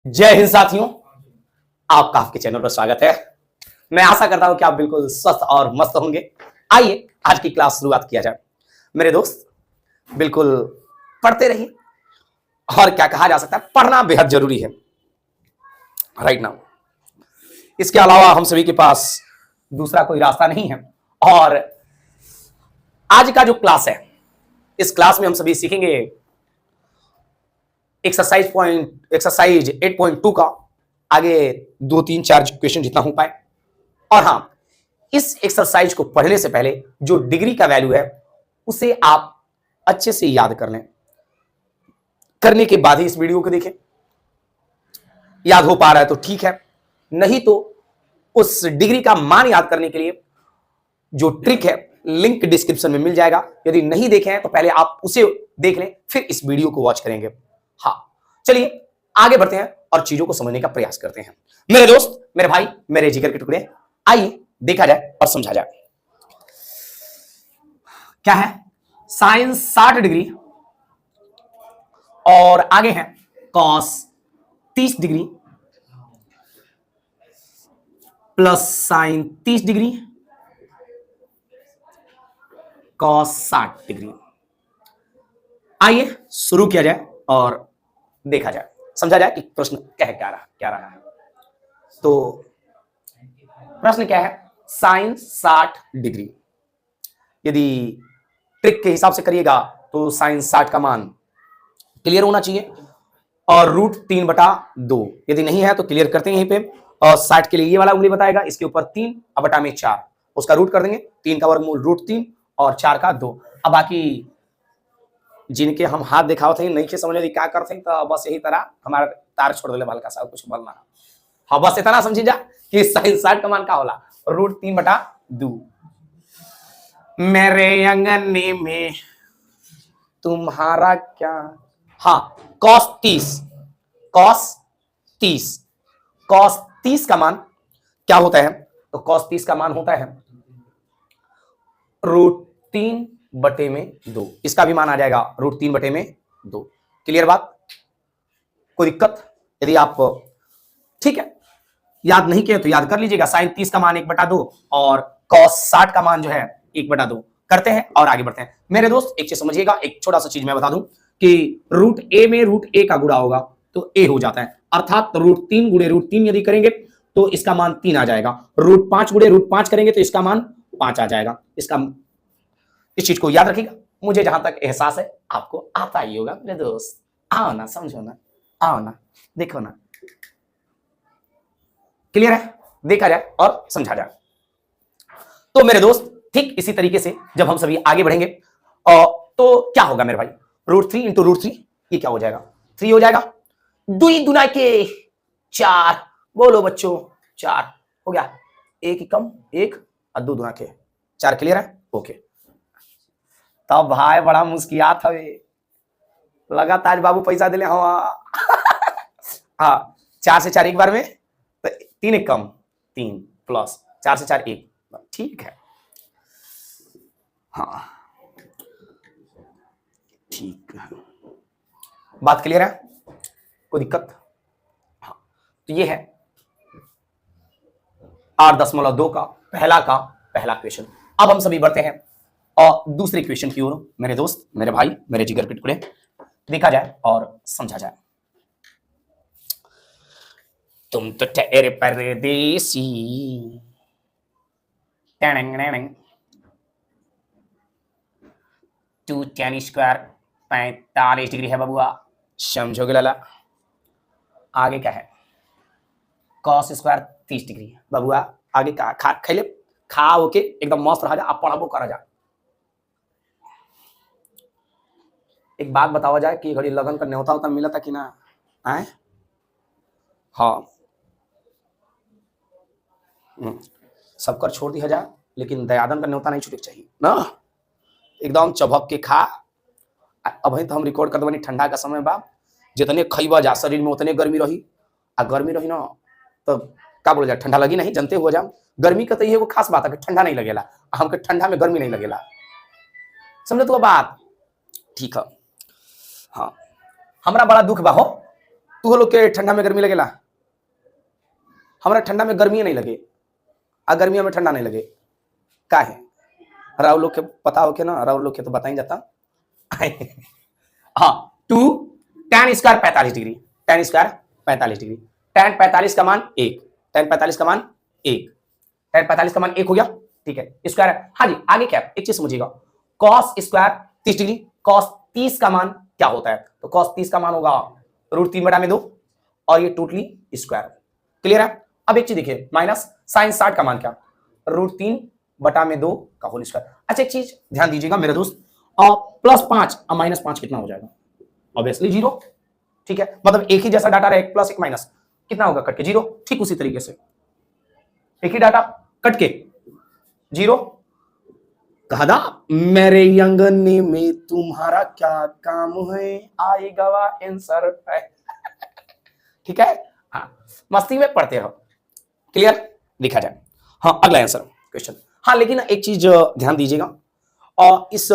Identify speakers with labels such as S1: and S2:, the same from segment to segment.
S1: जय हिंद साथियों, आपका आपके चैनल पर स्वागत है। मैं आशा करता हूं कि आप बिल्कुल स्वस्थ और मस्त होंगे। आइए आज की क्लास शुरुआत किया जाए। मेरे दोस्त बिल्कुल पढ़ते रहिए, और क्या कहा जा सकता है, पढ़ना बेहद जरूरी है राइट नाउ। इसके अलावा हम सभी के पास दूसरा कोई रास्ता नहीं है। और आज का जो क्लास है, इस क्लास में हम सभी सीखेंगे एक्सरसाइज 8.2 का आगे 2 3 4 क्वेश्चन जितना हो पाए। और हाँ, इस एक्सरसाइज को पढ़ने से पहले जो डिग्री का वैल्यू है उसे आप अच्छे से याद कर लें। करने के बाद ही इस वीडियो को देखें। याद हो पा रहा है तो ठीक है, नहीं तो उस डिग्री का मान याद करने के लिए जो ट्रिक है लिंक डिस्क्रिप्शन में मिल जाएगा। यदि नहीं देखे हैं तो पहले आप उसे देख लें, फिर इस वीडियो को वॉच करेंगे। हाँ, चलिए आगे बढ़ते हैं और चीजों को समझने का प्रयास करते हैं। मेरे दोस्त, मेरे भाई, मेरे जिगर के टुकड़े, आइए देखा जाए और समझा जाए। क्या है? साइन 60 डिग्री और आगे है cos 30 degree plus sign 30 degree cos 60 degree. आइए शुरू किया जाए और देखा जाए, समझा जाए कि प्रश्न क्या रहा है। तो प्रश्न क्या है? Sign 60 degree. यदि ट्रिक के हिसाब से करिएगा तो साइन 60 का मान क्लियर होना चाहिए और √3/2। यदि नहीं है तो क्लियर करते हैं यहीं पे। और 60 के लिए ये वाला उंगली बताएगा, इसके ऊपर 3/4, उसका रूट कर देंगे। 3 का वर्गमूल √3 और 4 का 2। अब बाकी जिनके हम हाथ दिखाओ थे नहीं के समझ क्या करते तो बस यही तरह हमारा तार छोड़ दिले बाल का सब कुछ बोलना। हाँ, बस इतना समझी जा कि साइन 60 का मान का होला √3/2। मेरे अंगने में तुम्हारा क्या। हाँ, कॉस 30 का मान क्या होता है? तो कॉस 30 का मान होता है √3/2। इसका भी मान आ जाएगा √3/2। क्लियर बात? कोई दिक्कत? यदि आप ठीक है याद नहीं किए तो याद कर लीजिएगा। साइन 30 का मान 1/2 और कॉस 60 का मान जो है 1/2 करते हैं और आगे बढ़ते हैं। मेरे दोस्त एक चीज समझिएगा, एक छोटा सा चीज मैं बता दूं कि √a में √a का गुणा होगा तो a हो जाता है, अर्थात √3 गुणे √3 यदि करेंगे तो इसका मान 3 आ जाएगा। √5 गुणे √5 करेंगे तो इसका मान 5 आ जाएगा। इस चीज को याद रखिएगा। मुझे जहां तक एहसास है आपको आता ही होगा मेरे दोस्त। आओ ना, समझो ना, आओ ना, देखो ना। क्लियर है? देखा जाए और समझा जाए। तो मेरे दोस्त ठीक इसी तरीके से जब हम सभी आगे बढ़ेंगे तो क्या होगा मेरे भाई? √3 इंटू √3 ये क्या हो जाएगा? 3 हो जाएगा। 2 दुना के 4, बोलो बच्चों 4 हो गया। 1 ही कम 1 और 2 दुना के 4। क्लियर है? ओके। तब भाई बड़ा मुस्कियात हवे, लगा ताज बाबू पैसा दिले हवा। हाँ, 4 से 4 एक बार में, 3 एक कम 3 प्लस 4 से 4 1। ठीक है, हाँ ठीक है, बात क्लियर है? कोई दिक्कत? हाँ, तो ये है 8.2 का पहला क्वेश्चन। अब हम सभी बढ़ते हैं और दूसरे क्वेश्चन की ओर मेरे दोस्त, मेरे भाई, मेरे जिगर के टुकड़े, देखा जाए और समझा जाए। तुम तो ठहरे परदेसी। 2 tan स्क्वायर 45 डिग्री है बबुआ, समझोगे लाला। आगे क्या है? कॉस स्क्वायर 30 डिग्री बबुआ। आगे का खा खैले खा ओके एकदम मस्त रहा जा, आप पढ़ाबो करा जा। एक बात बतावा जाए कि घड़ी लगन का न्योता होता मिला था कि ना? आए हाँ, सब कर छोड़ दिया जा, लेकिन दयादन का न्योता नहीं छूटे चाहिए ना। एकदम चबक के खा। अब तो हम रिकॉर्ड कर दबानी ठंडा का समय बा, जितने खइबा जा शरीर में उतने गर्मी रही। आ गर्मी रही ना तो का बोल जा, ठंडा लगी नहीं, जानते हो जा। गर्मी का तो ये वो खास बात है कि ठंडा नहीं लगेला, हमके ठंडा में गर्मी नहीं लगेला। समझे तो बात? ठीक है। हाँ, हमरा बड़ा दुख बा हो तू लोग के ठंडा में गर्मी लगेला, हमारा ठंडा में गर्मी नहीं लगे, आ गर्मियों में ठंडा नहीं लगे, का है राव लोग के पता हो के ना, राव लोग के तो बता ही जाता। हाँ, 2 tan square 45 degree, tan square 45 degree, tan 45 का मान 1, tan 45 का मान 1, tan 45 का मान 1 हो गया, ठीक है, स्क्वायर। हाँ जी, आगे क्या एक चीज समझिएगा, cos स्क्वायर 30 डिग्री, cos 30 का मान क्या होता है, तो cos 30 का मान होगा √3/2 और ये टोटली स्क्वायर, क्लियर है। अब एक चीज देखिए, माइनस sin 60 का मान क्या, √3/2 का होल स्क्वायर। अच्छा एक चीज ध्यान दीजिएगा मेरे दोस्त, और +5 और -5 कितना हो जाएगा, ऑब्वियसली 0, ठीक है, मतलब एक ही जैसा डाटा रहे, एक प्लस एक माइनस, कितना होगा कट के 0, ठीक उसी तरीके से एक ही डाटा कट के 0। कहा मेरे अंगने में तुम्हारा क्या काम है, आएगा आंसर है। ठीक है, हाँ मस्ती में पढ़ते हो, क्लियर, लिखा जाए। हाँ अगला आंसर क्वेश्चन। हाँ लेकिन एक चीज ध्यान दीजिएगा, और इस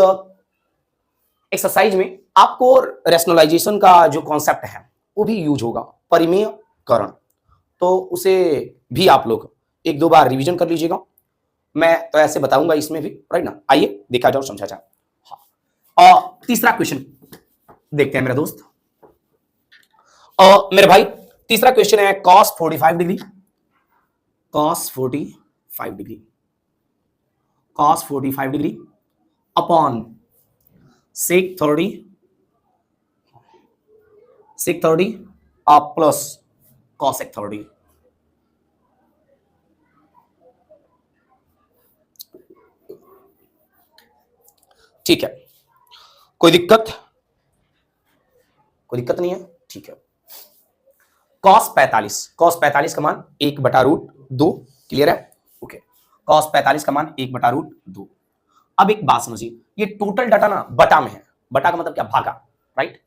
S1: एक्सरसाइज में आपको रैशनलाइजेशन का जो कॉन्सेप्ट है वो भी यूज होगा, परिमेयकरण, तो उसे भी आप लोग 1-2 बार रिवीजन कर लीजिएगा। मैं तो ऐसे बताऊंगा इसमें भी, राइट ना, आइए देखा जाओ समझा जाए। हाँ, और तीसरा क्वेश्चन देखते हैं मेरे दोस्त, और मेरे भाई तीसरा क्वेश्चन है cos 45 degree, cos 45 degree, cos 45 degree upon sec 30 plus cosec 30। ठीक है, कोई दिक्कत नहीं है, ठीक है। cos 45 का मान 1/√2, क्लियर है, ओके, cos 45 का मान 1/√2। अब एक बात समझिए, ये टोटल डाटा ना बटा में है, बटा का मतलब क्या, भागा, राइट,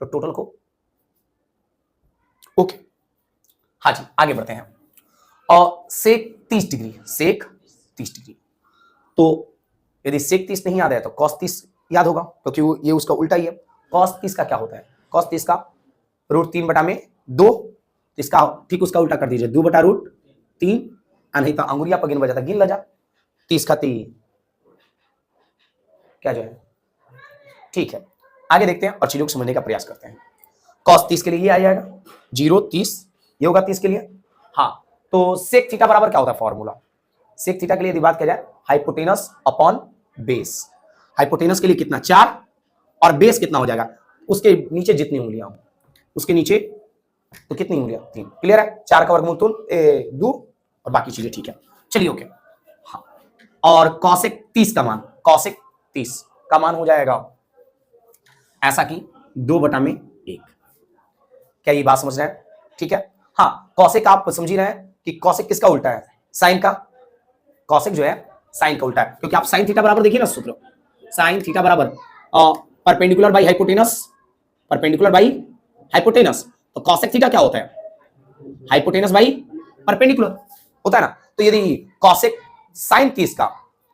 S1: तो टोटल को, ओके। हाँ जी आगे बढ़ते हैं, और sec 30 डिग्री, तो यदि sec 30 नहीं याद है तो cos 30 याद होगा, क्योंकि ये उसका उल्टा ही है। cos 30 का क्या होता है, cos 30 का √3/2, इसका ठीक उसका उल्टा कर दीजिए, 2/√3, नहीं तो अंगुरिया पर गिन बजाता, गिन लजा 30 का 3 क्या जो है, ठीक है। आगे देखते हैं और चीजों को समझने का प्रयास करते हैं। cos 30 के लिए ये आ जाएगा 0 30, ये होगा 30 के लिए। हाँ तो sec थीटा बराबर क्या होता है फॉर्मूला, sec थीटा के लिए यदि बात किया जाए, हाइपोटेनस अपॉन बेस, हाइपोटेनस के लिए कितना 4 और बेस कितना हो जाएगा, उसके नीचे जितनी उंगलियां हो उसके नीचे, तो कितनी उंगलियां 3, क्लियर है, 4 का वर्गमूल 2 और बाकी चीजें, ठीक है, चलिए ओके। हाँ और cosec 30 का मान हो जाएगा ऐसा कि 2/1, क्या ये बात समझ रहे हैं, ठीक है। हाँ cosec आप समझ ही रहे हैं कि cosec किसका उल्टा है, साइन का, cosec जो है साइन का उल्टा है, क्योंकि आप साइन थीटा बराबर देखिए ना सूत्र, साइन थीटा बराबर परपेंडिकुलर बाई हाइपोटेनस, तो cosec थीटा क्या होता है, हाइपोटेनस बाई परपेंडिकुलर होता है ना। तो यदि cosec साइन 30 का,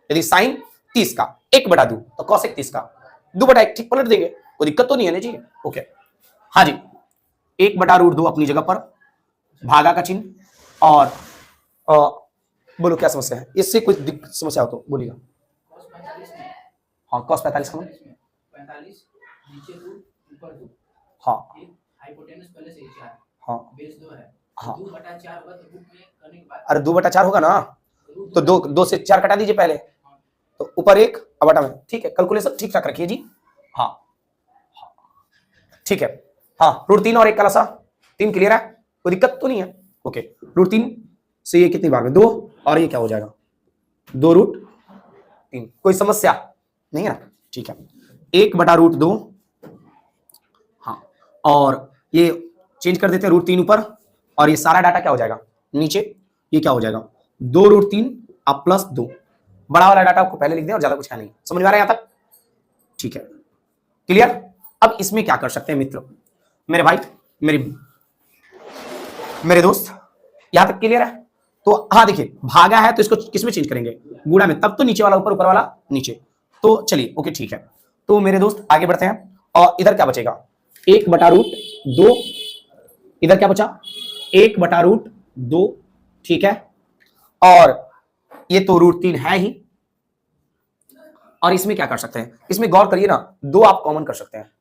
S1: यदि साइन 30 का 1/2 तो cosec 30 का 2/1, ठीक पलट देंगे, कोई दिक्कत तो नहीं है ना जी, ओके। हाँ जी 1/√2 अपनी जगह पर, भागा का चिन्ह, और बोलो क्या समस्या है, इससे कोई समस्या हो तो बोलिएगा। हाँ cos 45 का 45 नीचे 2 ऊपर 2, हाँ हाइपोटेनस पहले से 4, हाँ बेस 2 है, हाँ 2/4 होगा, तो बुक में करने के बाद, अरे 2/4 होगा ना, तो 2 से 4 कटा दीजिए पहले, तो ऊपर 1 और बटा में, ठीक है, कैलकुलेशन ठीक ठाक रखिए जी। हाँ ठीक है, हाँ √3 और 1 का लसा 3, क्लियर है, कोई दिक्कत तो नहीं है, ओके। √3 से ये कितनी बार में 2, और ये क्या हो जाएगा 2√3, कोई समस्या नहीं है ना, ठीक है, 1/√2, हाँ और ये चेंज कर देते हैं √3 ऊपर, और ये सारा डाटा क्या हो जाएगा नीचे, ये क्या हो जाएगा 2√3 अब प्लस 2, बड़ा वाला डाटा आपको पहले लिख दें और ज्यादा कुछ है नहीं, समझ में आ रहा है यहां तक, ठीक है, क्लियर। अब इसमें क्या कर सकते हैं मित्र, मेरे भाई मेरे दोस्त, यहां तक क्लियर है। तो हाँ देखिए भागा है तो इसको किसमें चेंज करेंगे, गुणा में, तब तो नीचे वाला ऊपर, ऊपर वाला नीचे, तो चलिए ओके ठीक है। तो मेरे दोस्त आगे बढ़ते हैं, और इधर क्या बचेगा 1/√2 इधर क्या बचा 1/√2, ठीक है। और ये तो √3 है ही। और इसमें क्या कर सकते हैं, इसमें गौर करिए ना, 2 आप कॉमन कर सकते हैं,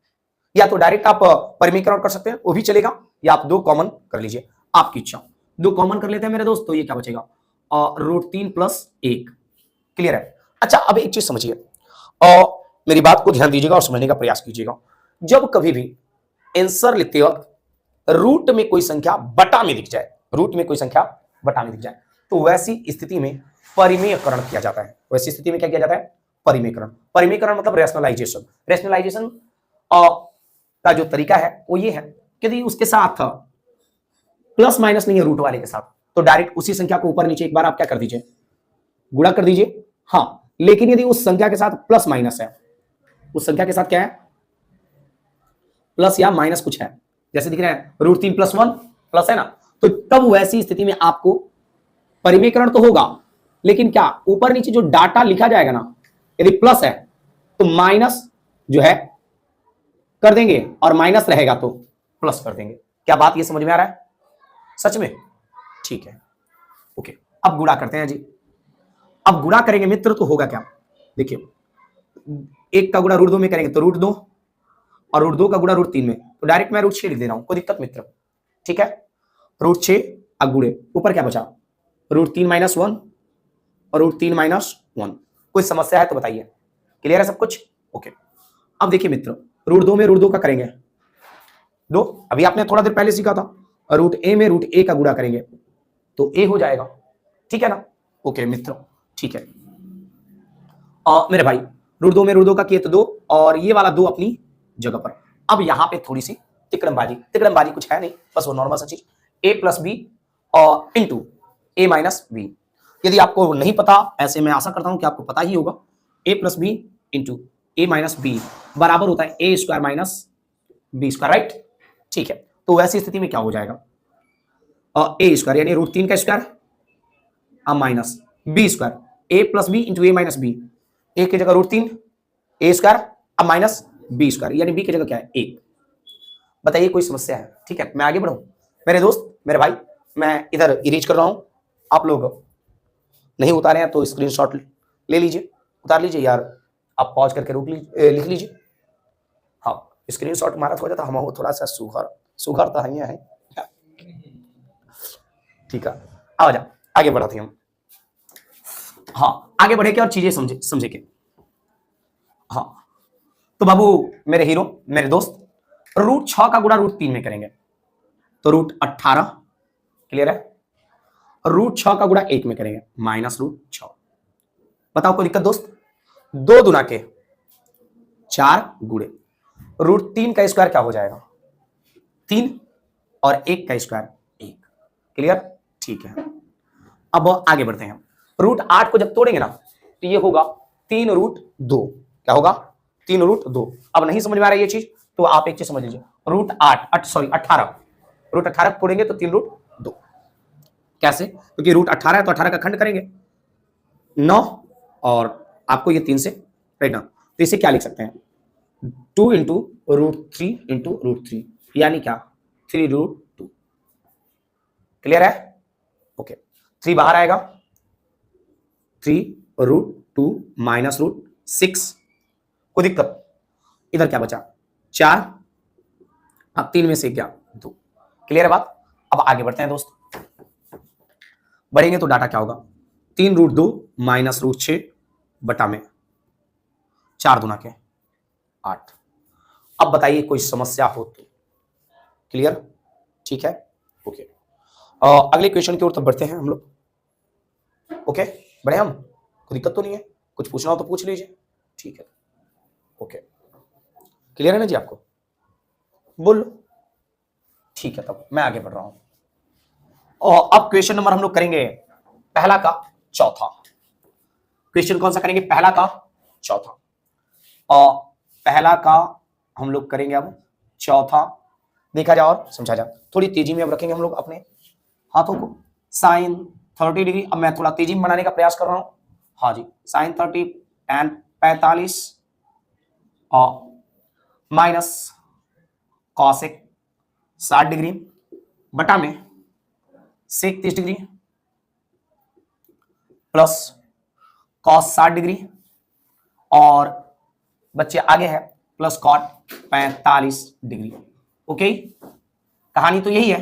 S1: या तो डायरेक्ट आप परिमीकरण कर सकते हैं वो भी चलेगा, या आप 2 कॉमन कर लीजिए, आपकी इच्छा। 2 कॉमन कर लेते हैं मेरे दोस्त, तो ये क्या बचेगा √3 + 1। क्लियर है। अच्छा अब एक चीज समझिए और मेरी बात को ध्यान दीजिएगा और समझने का प्रयास कीजिएगा। जब कभी भी आंसर लिखते वक्त रूट में कोई संख्या बटा में दिख जाए, रूट में कोई संख्या बटा में दिख जाए, तो वैसी स्थिति में परिमेयकरण किया जाता है। वैसी स्थिति में क्या किया जाता है, परिमेयकरण। परिमेयकरण मतलब रैशनलाइजेशन। रैशनलाइजेशन का जो तरीका है वो ये है कि यदि उसके साथ प्लस माइनस नहीं है रूट वाले के साथ, तो डायरेक्ट उसी संख्या को ऊपर नीचे एक बार आप क्या कर दीजिए, गुणा कर दीजिए। हाँ, लेकिन यदि उस संख्या के साथ प्लस माइनस है, उस संख्या के साथ क्या है, प्लस या माइनस कुछ है, जैसे दिख रहा है √3 + 1 प्लस है ना, तो तब वैसी स्थिति में आपको परिमेयकरण तो होगा, लेकिन क्या ऊपर नीचे जो डाटा लिखा जाएगा ना, यदि प्लस है तो माइनस जो है कर देंगे, और माइनस रहेगा तो प्लस कर देंगे। क्या बात ये समझ में आ रहा है सच में? ठीक है, ओके। अब गुणा करते हैं जी। अब गुणा करेंगे मित्र तो होगा क्या, देखिए 1 का गुणा √2 में करेंगे तो √2, और √2 का गुणा √3 में, तो डायरेक्ट मैं √6 लिख दे रहा हूं, कोई दिक्कत मित्र, ठीक है। √6 अब गुणे ऊपर क्या बचा √3 - 1 और √3 - 1। कोई समस्या है तो बताइए, क्लियर है सब कुछ? ओके। अब देखिए मित्र √2 में √2 का करेंगे 2, अभी आपने थोड़ा देर पहले सीखा था, और √a में √a का गुणा करेंगे तो a हो जाएगा, ठीक है ना? ओके मित्र, ठीक है। मेरे भाई √2 में √2 का किए तो 2, और ये वाला 2 अपनी जगह पर। अब यहां पे थोड़ी सी तिकड़मबाजी कुछ है नहीं, बस वो नॉर्मल सा चीज a + b और इंटू a - b। यदि आपको नहीं पता, ऐसे मैं आशा करता हूं कि आपको पता ही होगा, a + b into a - b बराबर होता है a² - b², राइट? ठीक है, तो वैसी स्थिति में क्या हो जाएगा, a² यानी √3 का square minus b², a + b into a - b, a की जगह √3, a² अब माइनस b², यानी b की जगह क्या है 1। बताइए कोई समस्या है? ठीक है, मैं आगे बढ़ूं मेरे दोस्त मेरे भाई, मैं इधर इरेज कर रहा हूं, आप लोग नहीं उतारे हैं तो स्क्रीनशॉट ले लीजिए, उतार लीजिए यार, आप पॉज करके लिख लीजिए। हाँ, स्क्रीनशॉट मारा थोड़ा, हम हो थोड़ा सा सुघर तो है। ठीक है, आ जा आगे बढ़ाते हैं हम। हाँ, आगे बढ़े के और चीजें समझे के। हाँ, तो बाबू मेरे हीरो मेरे दोस्त, √6 का गुणा √3 में करेंगे तो √18, क्लियर है। √6 का गुणा 1 में करेंगे -√6। बताओ कोई दिक्कत दोस्त? 2 दूना के 4 गुणे √3 का स्क्वायर क्या हो जाएगा 3, और 1 का स्क्वायर 1, क्लियर? ठीक है, अब आगे बढ़ते हैं। √8 को जब तोड़ेंगे ना तो ये होगा 3√2। क्या होगा 3√2। अब नहीं समझ में आ रहा है ये चीज, तो आप एक चीज समझ लीजिए, √18 √18 तोड़ेंगे तो 3√2। कैसे? क्योंकि √18 है तो 18 का खंड करेंगे 9, और आपको ये 3 से राइट ना, तो इसे क्या लिख सकते हैं 2 इंटू √3 इंटू √3, यानी क्या 3√2। क्लियर है? ओके, 3 बाहर आएगा, 3√2 माइनस √6, कोई दिक्कत? इधर क्या बचा 4, अब 3 में से क्या 2। क्लियर है बात? अब आगे बढ़ते हैं दोस्त, बढ़ेंगे तो डाटा क्या होगा 3√2 माइनस √6 बटा में 4 दूना के 8। अब बताइए कोई समस्या हो तो? क्लियर? ठीक है, ओके। अगले क्वेश्चन की ओर तब बढ़ते हैं हम लोग। ओके, बढ़े हम, कोई दिक्कत तो नहीं है? कुछ पूछना हो तो पूछ लीजिए, ठीक है, ओके। क्लियर है ना जी आपको? बोल लो, ठीक है, तब मैं आगे बढ़ रहा हूं। और अब क्वेश्चन नंबर हम लोग करेंगे पहला का चौथा। क्वेश्चन कौन सा करेंगे? पहला का चौथा। और पहला का हम लोग करेंगे अब चौथा। देखा जाए और समझा जाए, थोड़ी तेजी में अब रखेंगे हम लोग अपने हाथों को। साइन 30 डिग्री, अब मैं थोड़ा तेजी में बनाने का प्रयास कर रहा हूं। हाँ जी, साइन 30 एंड 45 और माइनस कॉसेक 60 डिग्री बटा में सेक 30 डिग्री प्लस कॉस 60 डिग्री और बच्चे आगे है प्लस कॉट 45 डिग्री। ओके, कहानी तो यही है।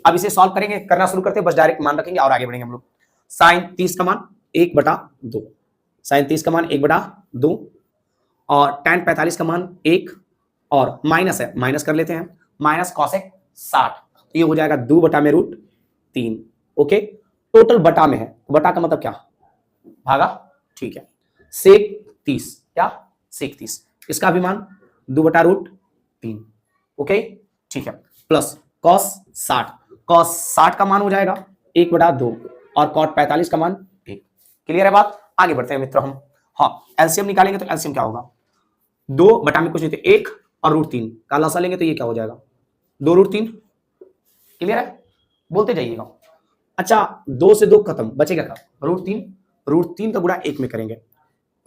S1: अब इसे सॉल्व करेंगे, करना शुरू करते हैं, बस डायरेक्ट मान रखेंगे और आगे बढ़ेंगे हम लोग। साइन 30 का मान 1/2, साइन 30 का मान 1/2 और tan 45 का मान 1 और माइनस है, माइनस कर लेते हैं, माइनस कॉसेक 60, तो ये हो जाएगा 2/√3। ओके, टोटल बटा में है, बटा का मतलब क्या, भागा, ठीक है। सेक 30, क्या सेक 30, इसका भी मान 2/√3। ओके, ठीक है, प्लस कॉस 60, कॉस 60 का मान हो जाएगा 1/2 और कॉट 45 का मान 1। क्लियर है बात, आगे बढ़ते हैं मित्र हम। हाँ, एलसीएम निकालेंगे तो एलसीएम क्या होगा, 2 बटा में कुछ नहीं थे 1 और √3 का लसा लेंगे तो ये क्या हो जाएगा 2√3। क्लियर है, बोलते जाइएगा। अच्छा, 2 से 2 खत्म, बचेगा क्या, √3, √3 का गुणा 1 में करेंगे,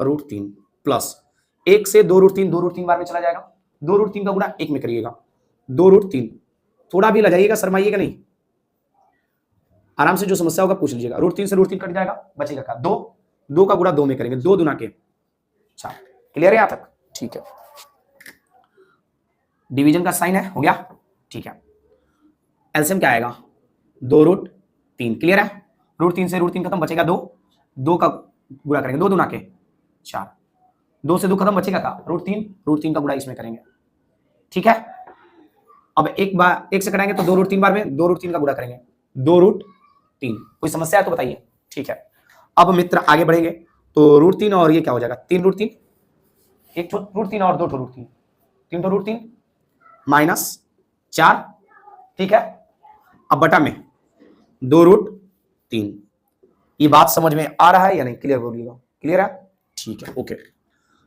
S1: √3 प्लस 1 से 2√3, 2√3 बार में चला जाएगा, 2√3 का गुणा 1 में करिएगा, 2√3, थोड़ा भी लगाइएगा, शर्माइएगा नहीं, आराम से जो समस्या होगा पूछ लीजिएगा। √3 से √3 कट जाएगा, बचेगा क्या 2, 2 का गुणा 2 में करेंगे, 2 दूना के 4। क्लियर है यहां तक, ठीक है। डिवीजन का साइन है, हो गया, ठीक है। एलसीएम क्या आएगा 2√3। क्लियर है, √3 से √3 खत्म, बचेगा 2, 2 का गुणा करेंगे, 2 दूना के 4, 2 से 2 खत्म, बचेगा का √3 का गुणा इसमें करेंगे, ठीक है। अब एक से कटाएंगे तो 2√3 बार में 2√3 का गुणा करेंगे, 2√3। कोई समस्या है तो बताइए, ठीक है। अब मित्र आगे बढ़ेंगे तो √3 और ये क्या हो जाएगा 3√3, एक √3 और 2 √3, 3 √3 -4, ठीक है। अब बटा में 2√3। ये बात समझ में आ रहा है या नहीं, क्लियर बोलिएगा, क्लियर है, ठीक है, ओके।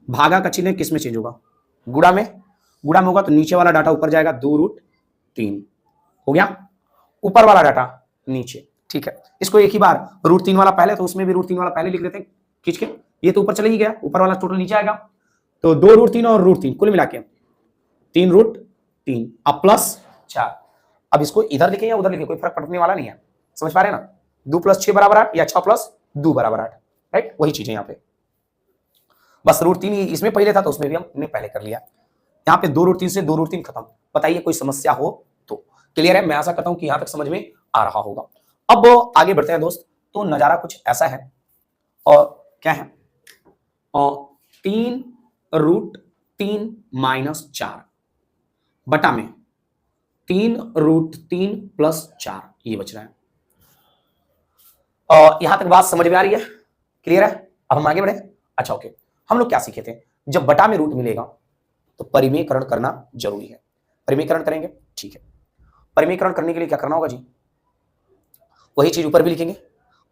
S1: भागा का चिन्ह किस में चेंज होगा, गुणा में, गुणा में होगा तो नीचे वाला डाटा ऊपर जाएगा, 2√3 हो गया, ऊपर वाला डाटा नीचे, ठीक है। इसको एक ही बार √3 वाला पहले, तो उसमें भी √3 वाला पहले लिख लेते हैं खींच के, ये तो ऊपर चले ही गया, ऊपर वाला टोटल नीचे आएगा, तो 2√3 और √3 कुल मिला के 3√3 अब प्लस 4। अब इसको इधर लिखें या उधर लिखें, कोई फर्क पड़ने वाला नहीं है, समझ पा रहे हैं ना, 2 + 6 = 8 या 6 + 2 = 8, राइट, वही चीज है यहाँ पे, बस √3 इसमें पहले था तो उसमें भी हमने पहले कर लिया। यहाँ पे 2√3 से 2√3 खत्म, बताइए कोई समस्या हो तो। क्लियर है, मैं आशा करता हूं कि यहां तक समझ में आ रहा होगा। अब आगे बढ़ते हैं दोस्त, तो नजारा कुछ ऐसा है, और क्या है, और 3√3 - 4 बटा में 3√3 + 4, ये बच रहा है। और यहां तक बात समझ में आ रही है, क्लियर है। अब हम आगे बढ़े। अच्छा, ओके, हम लोग क्या सीखे थे, जब बटा में रूट मिलेगा तो परिमेयकरण करना जरूरी है। परिमेयकरण करेंगे, ठीक है। परिमेयकरण करने के लिए क्या करना होगा जी, वही चीज ऊपर भी लिखेंगे,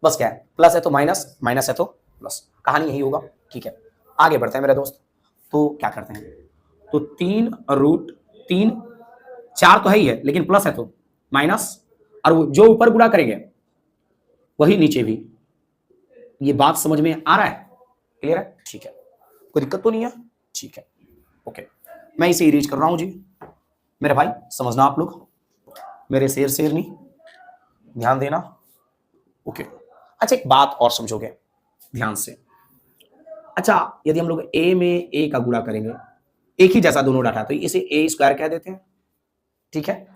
S1: बस क्या है, प्लस है तो माइनस, माइनस है तो प्लस, कहानी यही होगा, ठीक है। आगे बढ़ते हैं मेरे दोस्त, तो क्या करते हैं, तो 3√3, 4 तो है ही है लेकिन प्लस है तो माइनस, और वो जो ऊपर गुणा करेंगे वही नीचे भी। ये बात समझ में आ रहा है, क्लियर है, ठीक है, कोई दिक्कत तो नहीं है, ठीक है, ओके। मैं इसे इरेज कर रहा हूं जी, मेरे भाई समझना आप लोग, मेरे शेर नहीं, ध्यान देना, ओके। अच्छा, एक बात और समझोगे ध्यान से। अच्छा, यदि हम लोग a में a का गुणा करेंगे, एक ही जैसा दोनों डाटा, तो इसे a² कह देते हैं, ठीक है।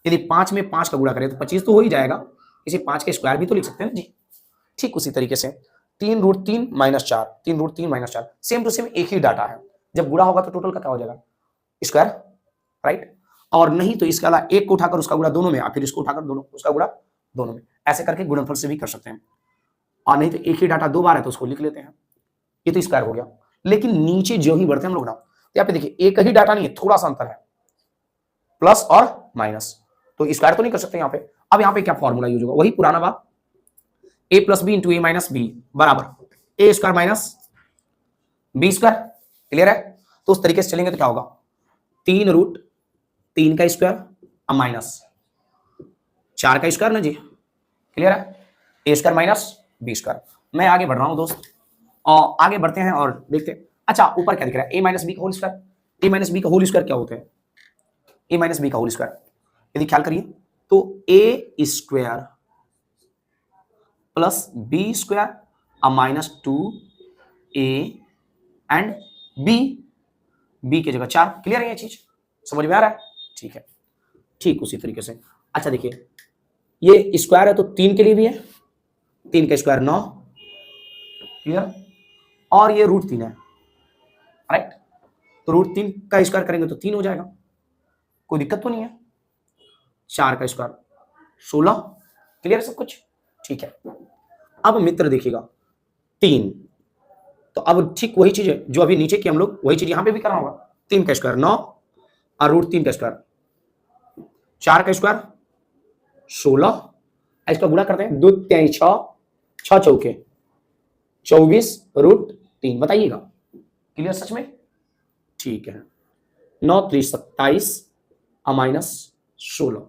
S1: यदि 5 में 5 का गुणा करें तो 25 तो हो ही जाएगा, इसे 5 के स्क्वायर भी तो लिख सकते हैं ना जी। ठीक उसी तरीके से 3√3 - 4, 3√3 - 4, सेम टू सेम एक ही डाटा है, जब गुणा होगा तो टोटल का क्या हो जाएगा स्क्वायर, राइट। और नहीं तो इसके अलावा एक को उठाकर उसका गुणा दोनों में, और फिर इसको उठाकर दोनों उसका गुणा दोनों में, ऐसे करके गुणनफल से भी कर सकते हैं। और नहीं तो एक ही डाटा 2 बार है तो उसको लिख लेते हैं, ये तो स्क्वायर हो गया। लेकिन नीचे जो ही बढ़ते हैं हम लोग ना, तो यहाँ पे देखिए एक ही डाटा नहीं है, थोड़ा सा अंतर है, प्लस और माइनस, तो स्क्वायर तो नहीं कर सकते यहाँ पे। अब यहाँ पे क्या फॉर्मूला यूज होगा, वही पुराना बात, a + b × a - b बराबर a² - b²। क्लियर है, तो उस तरीके से चलेंगे तो क्या होगा, 3√3 का स्क्वायर अब माइनस 4 का स्क्वायर ना जी, क्लियर है, a² - b²। मैं आगे बढ़ रहा हूं दोस्त, और आगे बढ़ते हैं और देखते हैं। अच्छा, ऊपर क्या दिख रहा है, a - b का होल स्क्वायर, a - b का होल स्क्वायर क्या होता है, a - b का होल स्क्वायर, यदि ख्याल करिए तो A square plus B square minus 2a and B की जगह 4। क्लियर है ये चीज, समझ में आ रहा है? ठीक है, ठीक उसी तरीके से। अच्छा देखिए, ये स्क्वायर है तो 3 के लिए भी है, 3 का स्क्वायर 9, क्लियर, और ये √3 है, राइट, तो √3 का स्क्वायर करेंगे तो 3 हो जाएगा, कोई दिक्कत तो नहीं है। 4 का स्क्वायर 16, क्लियर है सब कुछ? ठीक है। अब मित्र देखिएगा 3, तो अब ठीक वही चीज है जो अभी नीचे की हम लोग, वही चीज यहां पे भी करना होगा। 3 का स्क्वायर 9 और √3 का स्क्वायर 4 का स्क्वायर 16, इसका गुणा करते हैं, 2 3 6, 6 चौके 24 √3, बताइएगा क्लियर सच में? ठीक है, 9 3 27 माइनस 16,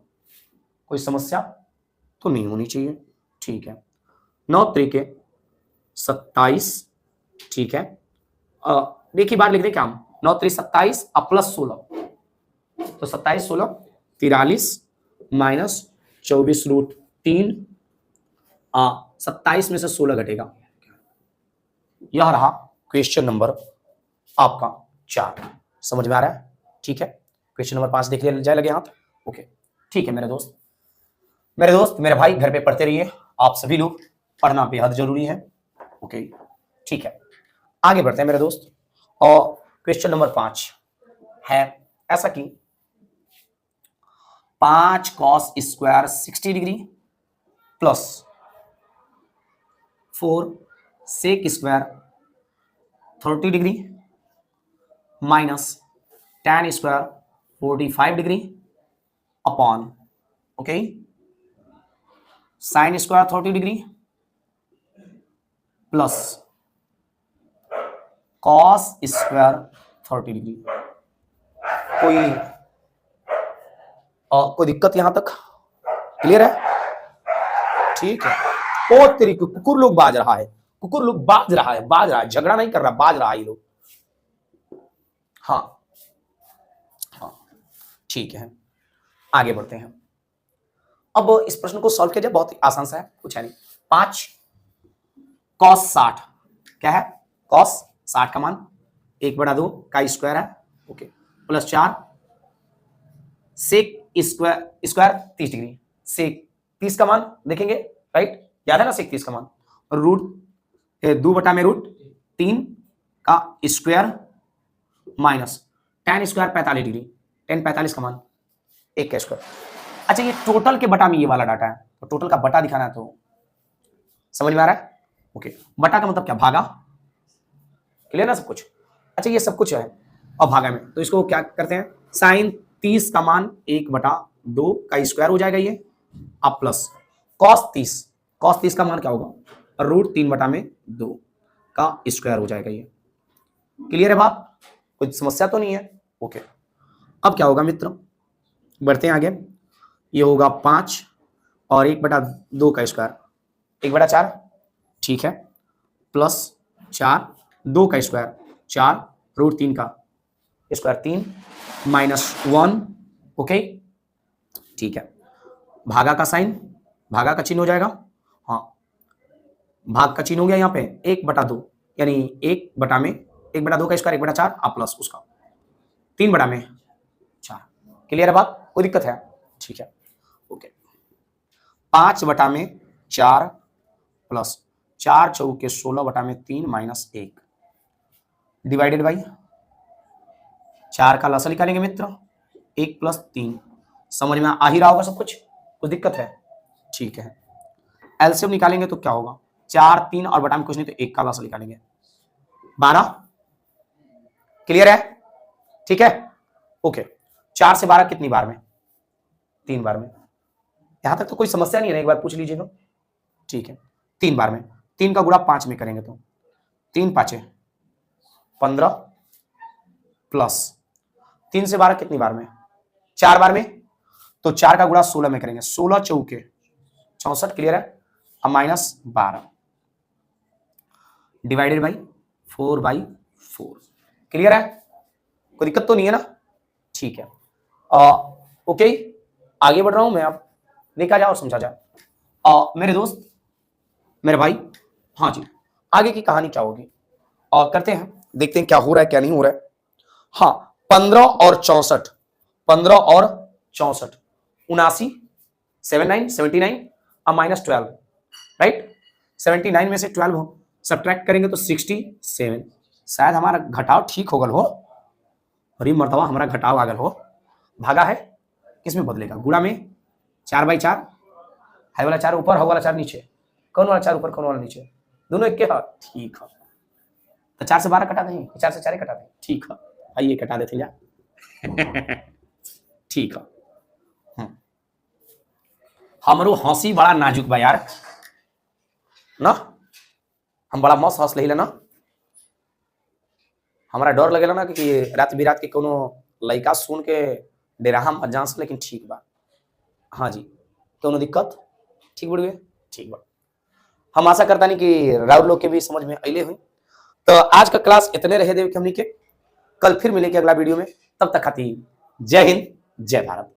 S1: कोई समस्या तो नहीं होनी चाहिए। ठीक है, 9 3 27, ठीक है, देखिए बार लिख दें क्या हम, 9 3 27 प्लस 16, तो 27 16 43 माइनस 24 √3, 27 में से 16 घटेगा। यह रहा क्वेश्चन नंबर आपका 4, समझ में आ रहा है? ठीक है, क्वेश्चन नंबर 5 देख लिया जाए लगे हाथ। ओके, ठीक है मेरे दोस्त, मेरे भाई, घर पे पढ़ते रहिए, आप सभी लोग, पढ़ना बेहद जरूरी है। ओके, ठीक है, आगे बढ़ते हैं मेरे दोस्त। और क्वेश्चन नंबर 5 है ऐसा कि 5 cos square 60 degree plus 4 sec square 30 degree minus tan square 45 degree upon, okay, sin square 30 degree plus cos square 30 degree. कोई दिक्कत यहां तक क्लियर है? ठीक है। ओ तेरी कुकुर लोग बाज रहा है, कुकुर लोग बाज रहा है, झगड़ा नहीं कर रहा, बाज रहा है ये लोग। हाँ हाँ, ठीक है, आगे बढ़ते हैं। अब इस प्रश्न को सॉल्व किया जाए, बहुत ही आसान सा है, कुछ है नहीं। 5 cos 60 क्या है? cos 60 का मान 1/2 का स्क्वायर है, okay, plus 4 sec square 30 degree, sec 30 का मान देखेंगे, राइट, याद है ना sec 30 का मान, और √2/√3 का square minus tan square 45 degree, tan 45 का मान 1 का स्क्वायर। अच्छा, ये टोटल के बटा में ये वाला डाटा है, तो टोटल का बटा दिखाना है, तो समझ में आ रहा है? ओके, बटा का मतलब क्या? भागा, क्लियर ना सब कुछ? अच्छा, ये सब कुछ है और भागा में, तो इसको क्या करते हैं, sin 30 का मान 1/2 का स्क्वायर हो जाएगा ये, अब प्लस cos 30 का मान क्या होगा, √3/2 का स्क्वायर हो जाएगा ये। क्लियर है बात? कुछ समस्या तो नहीं है? ओके, अब क्या होगा मित्र, बढ़ते हैं आगे। ये होगा 5 और 1/2 का स्क्वायर 1/4, ठीक है, प्लस 4 2 का स्क्वायर 4 √3 का स्क्वायर 3 माइनस 1, ओके, ठीक है, भागा का साइन, भागा का चिन्ह हो जाएगा, हाँ, भाग का चिन्ह हो गया यहाँ पे 1/2, यानी 1/2 का स्क्वायर 1/4 प्लस उसका 3/4। क्लियर है बात? कोई दिक्कत है? ठीक है, ओके, 5/4 प्लस 4 चौके 16/3 माइनस 1 डिवाइडेड बाई 4 का लसा निकालेंगे मित्र, 1 + 3, समझ में आ ही रहा होगा सब कुछ दिक्कत है? ठीक है, एलसीएम निकालेंगे तो क्या होगा, 4 3 और बटा में कुछ नहीं, तो 1 का लसा निकालेंगे 12। क्लियर है? ठीक है, ओके, 4 से 12 कितनी बार में? 3 बार में। यहां तक तो कोई समस्या नहीं है, एक बार पूछ लीजिएगा। ठीक है, 3 बार में, 3 का गुणा 5 में करेंगे तो 3 5 15 प्लस 3 से 12 कितनी बार में? 4 बार में, तो 4 का गुणा 16 में करेंगे, 16 चौके 64। क्लियर है? अब माइनस 12 डिवाइडेड बाई 4/4। क्लियर है? कोई दिक्कत तो नहीं है ना? ठीक है, ओके, आगे बढ़ रहा हूं मैं अब। देखा जाए और समझा जाए। मेरे दोस्त, मेरे भाई, हाँ जी, आगे की कहानी क्या होगी और करते हैं, देखते हैं क्या हो रहा है क्या नहीं हो रहा है। हाँ, 15 और 64, 15 और 64, 79, 79 और -12, राइट। 79 में से 12 सब्ट्रैक्ट करेंगे तो 67। शायद हमारा घटाव ठीक हो गल हो, अरे मर्तबा हमारा घटाव आ गल हो। भागा है किसमें बदलेगा, गुणा में 4/4, है वाला 4 ऊपर, हो वाला 4 नीचे, कौन वाला 4 ऊपर कौन वाला नीचे, दोनों एक के है, ठीक है। तो 4 से 12 कटा दें, 4 से 4 कटा दें, ठीक है, आइए कटा देते जा। ठीक है। हमरो हंसी बड़ा नाजुक बा यार ना, हम बड़ा मस्त हंस ले ना, हमारा डर लगेला ना कि रात बिरात के कोनो लड़का सुन के डेराहा मत जान, लेकिन ठीक बा। हाँ जी, कोनो दिक्कत ठीक बढ़ गए, ठीक बा। हम आशा करता नहीं कि राउर लोग के भी समझ में अले हुई। तो आज का क्लास इतने रहे देव कि हमनी के कल फिर मिलेंगे अगला वीडियो में, तब तक खातिर जय हिंद जय भारत।